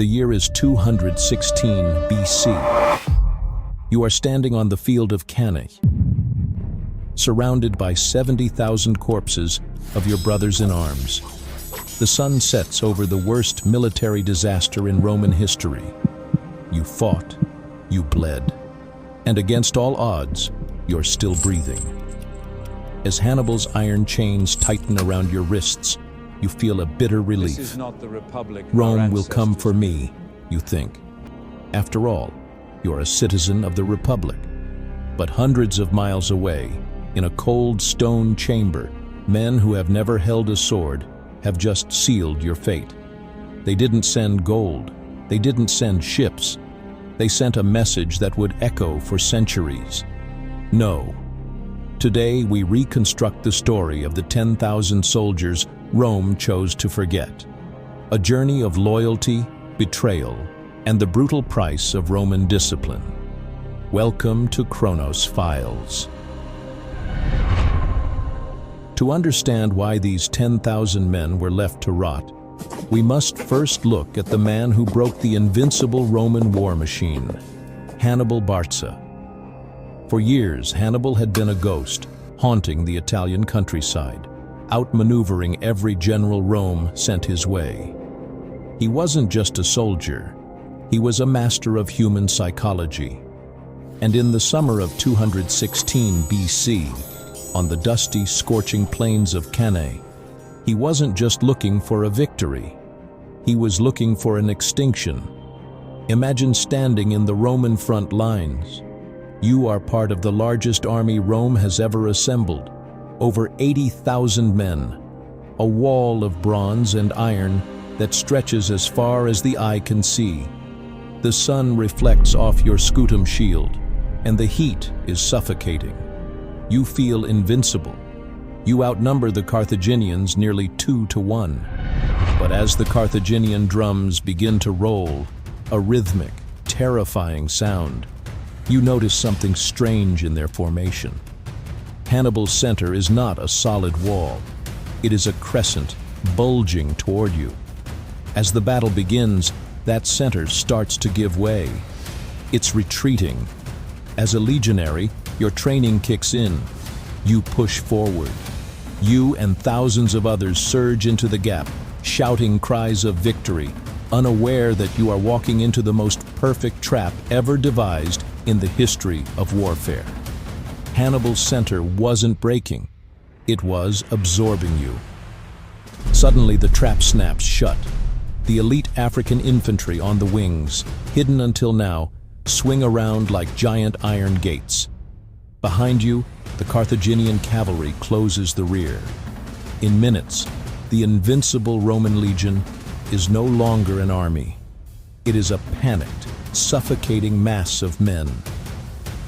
The year is 216 BC. You are standing on the field of Cannae, surrounded by 70,000 corpses of your brothers in arms. The sun sets over the worst military disaster in Roman history. You fought, you bled, and against all odds, you're still breathing. As Hannibal's iron chains tighten around your wrists, you feel a bitter relief. This is not the Republic Rome will come for me, you think. After all, you're a citizen of the Republic. But hundreds of miles away, in a cold stone chamber, men who have never held a sword have just sealed your fate. They didn't send gold. They didn't send ships. They sent a message that would echo for centuries. No. Today we reconstruct the story of the 10,000 soldiers Rome chose to forget. A journey of loyalty, betrayal, and the brutal price of Roman discipline. Welcome to Chronos Files. To understand why these 10,000 men were left to rot, we must first look at the man who broke the invincible Roman war machine, Hannibal Barca. For years, Hannibal had been a ghost, haunting the Italian countryside, outmaneuvering every general Rome sent his way. He wasn't just a soldier, he was a master of human psychology. And in the summer of 216 BC, on the dusty, scorching plains of Cannae, he wasn't just looking for a victory, he was looking for an extinction. Imagine standing in the Roman front lines. You are part of the largest army Rome has ever assembled, over 80,000 men, a wall of bronze and iron that stretches as far as the eye can see. The sun reflects off your scutum shield, and the heat is suffocating. You feel invincible. You outnumber the Carthaginians nearly 2-1. But as the Carthaginian drums begin to roll, a rhythmic, terrifying sound, you notice something strange in their formation. Hannibal's center is not a solid wall. It is a crescent, bulging toward you. As the battle begins, that center starts to give way. It's retreating. As a legionary, your training kicks in. You push forward. You and thousands of others surge into the gap, shouting cries of victory, unaware that you are walking into the most perfect trap ever devised in the history of warfare. Hannibal's center wasn't breaking. It was absorbing you. Suddenly the trap snaps shut. The elite African infantry on the wings, hidden until now, swing around like giant iron gates. Behind you, the Carthaginian cavalry closes the rear. In minutes, the invincible Roman legion is no longer an army. It is a panicked, suffocating mass of men.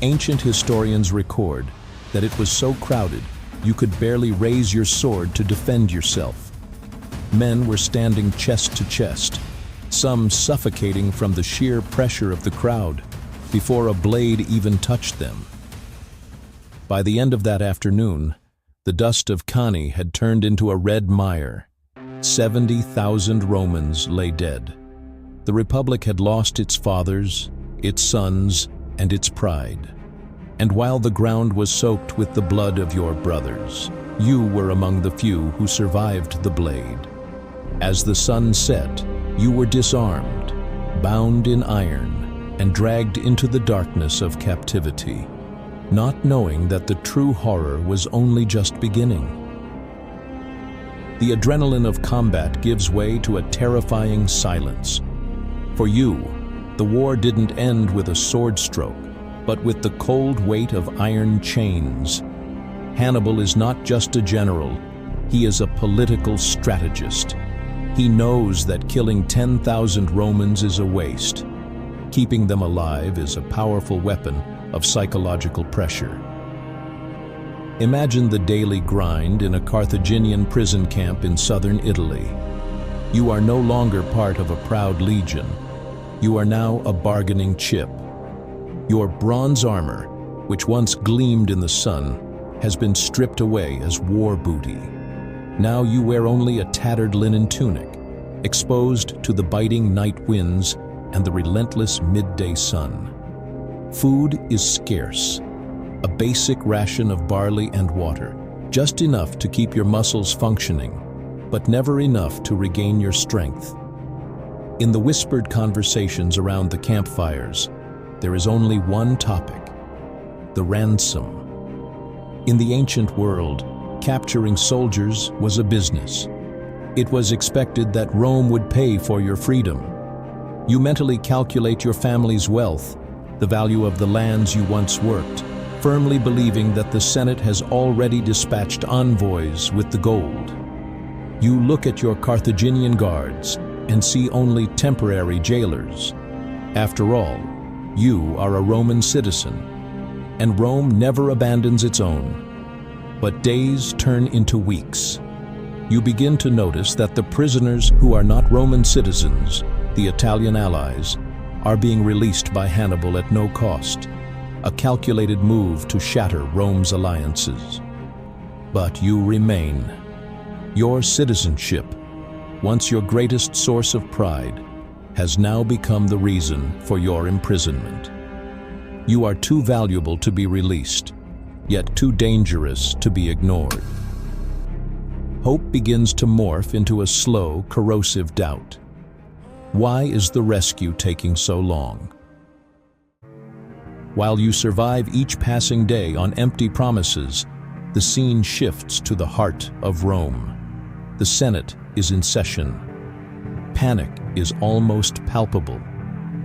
Ancient historians record that it was so crowded you could barely raise your sword to defend yourself. Men were standing chest to chest, some suffocating from the sheer pressure of the crowd before a blade even touched them. By the end of that afternoon, the dust of Cannae had turned into a red mire. 70,000 Romans lay dead. The Republic had lost its fathers, its sons, and its pride. And while the ground was soaked with the blood of your brothers, you were among the few who survived the blade. As the sun set, you were disarmed, bound in iron, and dragged into the darkness of captivity, not knowing that the true horror was only just beginning. The adrenaline of combat gives way to a terrifying silence. For you, the war didn't end with a sword stroke, but with the cold weight of iron chains. Hannibal is not just a general, he is a political strategist. He knows that killing 10,000 Romans is a waste. Keeping them alive is a powerful weapon of psychological pressure. Imagine the daily grind in a Carthaginian prison camp in southern Italy. You are no longer part of a proud legion. You are now a bargaining chip. Your bronze armor, which once gleamed in the sun, has been stripped away as war booty. Now you wear only a tattered linen tunic, exposed to the biting night winds and the relentless midday sun. Food is scarce, a basic ration of barley and water, just enough to keep your muscles functioning, but never enough to regain your strength. In the whispered conversations around the campfires, there is only one topic: the ransom. In the ancient world, capturing soldiers was a business. It was expected that Rome would pay for your freedom. You mentally calculate your family's wealth, the value of the lands you once worked, firmly believing that the Senate has already dispatched envoys with the gold. You look at your Carthaginian guards and see only temporary jailers. After all, you are a Roman citizen, and Rome never abandons its own. But days turn into weeks. You begin to notice that the prisoners who are not Roman citizens, the Italian allies, are being released by Hannibal at no cost, a calculated move to shatter Rome's alliances. But you remain. Your citizenship, once your greatest source of pride, has now become the reason for your imprisonment. You are too valuable to be released, yet too dangerous to be ignored. Hope begins to morph into a slow, corrosive doubt. Why is the rescue taking so long? While you survive each passing day on empty promises, the scene shifts to the heart of Rome. The Senate is in session. Panic is almost palpable.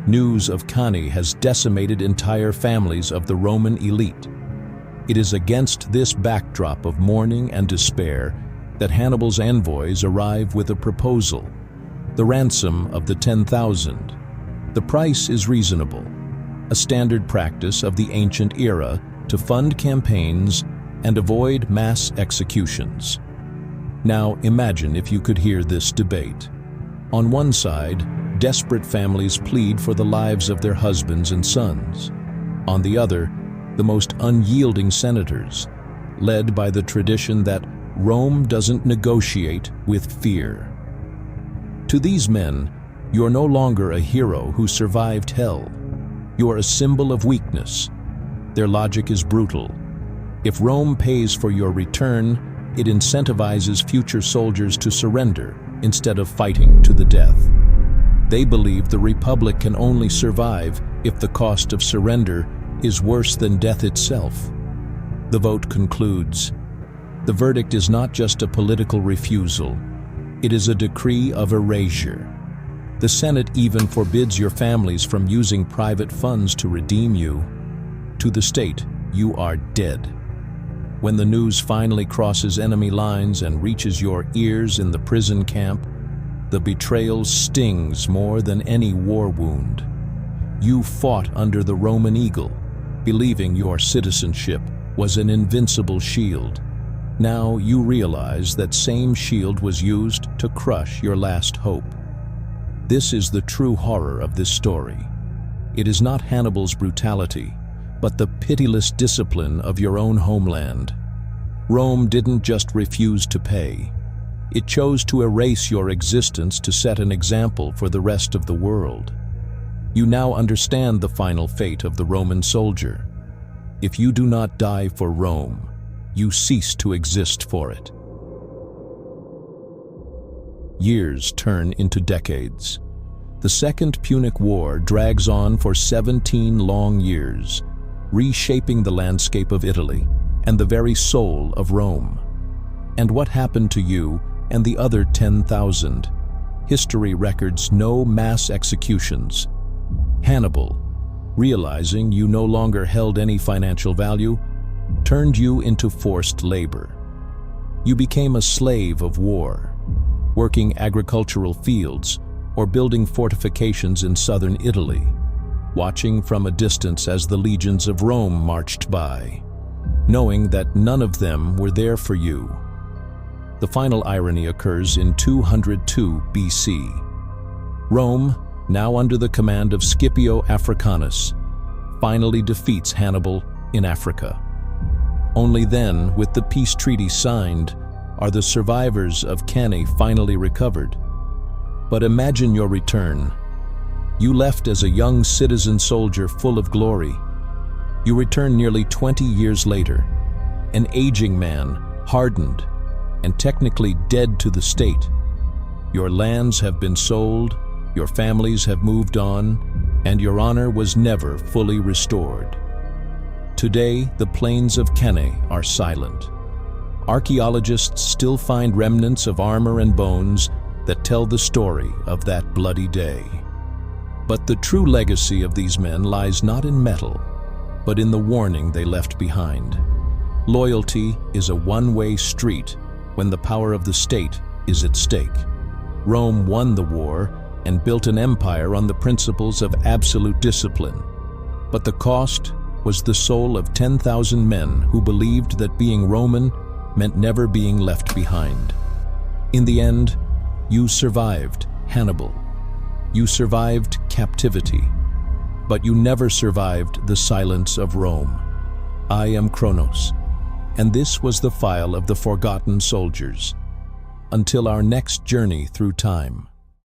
News of Cannae has decimated entire families of the Roman elite. It is against this backdrop of mourning and despair that Hannibal's envoys arrive with a proposal: the ransom of the 10,000. The price is reasonable, a standard practice of the ancient era to fund campaigns and avoid mass executions. Now imagine if you could hear this debate. On one side, desperate families plead for the lives of their husbands and sons. On the other, the most unyielding senators, led by the tradition that Rome doesn't negotiate with fear. To these men, you're no longer a hero who survived hell. You are a symbol of weakness. Their logic is brutal. If Rome pays for your return, it incentivizes future soldiers to surrender instead of fighting to the death. They believe the Republic can only survive if the cost of surrender is worse than death itself. The vote concludes. The verdict is not just a political refusal. It is a decree of erasure. The Senate even forbids your families from using private funds to redeem you. To the state, you are dead. When the news finally crosses enemy lines and reaches your ears in the prison camp, the betrayal stings more than any war wound. You fought under the Roman eagle, believing your citizenship was an invincible shield. Now you realize that same shield was used to crush your last hope. This is the true horror of this story. It is not Hannibal's brutality, but the pitiless discipline of your own homeland. Rome didn't just refuse to pay. It chose to erase your existence to set an example for the rest of the world. You now understand the final fate of the Roman soldier. If you do not die for Rome, you cease to exist for it. Years turn into decades. The Second Punic War drags on for 17 long years, reshaping the landscape of Italy and the very soul of Rome. And what happened to you and the other 10,000? History records no mass executions. Hannibal, realizing you no longer held any financial value, turned you into forced labor. You became a slave of war, working agricultural fields or building fortifications in southern Italy, watching from a distance as the legions of Rome marched by, knowing that none of them were there for you. The final irony occurs in 202 BC. Rome, now under the command of Scipio Africanus, finally defeats Hannibal in Africa. Only then, with the peace treaty signed, are the survivors of Cannae finally recovered. But imagine your return. You left as a young citizen soldier full of glory. You return nearly 20 years later, an aging man, hardened, and technically dead to the state. Your lands have been sold, your families have moved on, and your honor was never fully restored. Today, the plains of Cannae are silent. Archaeologists still find remnants of armor and bones that tell the story of that bloody day. But the true legacy of these men lies not in metal, but in the warning they left behind. Loyalty is a one-way street when the power of the state is at stake. Rome won the war and built an empire on the principles of absolute discipline. But the cost was the soul of 10,000 men who believed that being Roman meant never being left behind. In the end, you survived Hannibal. You survived captivity, but you never survived the silence of Rome. I am Chronos, and this was the file of the forgotten soldiers. Until our next journey through time.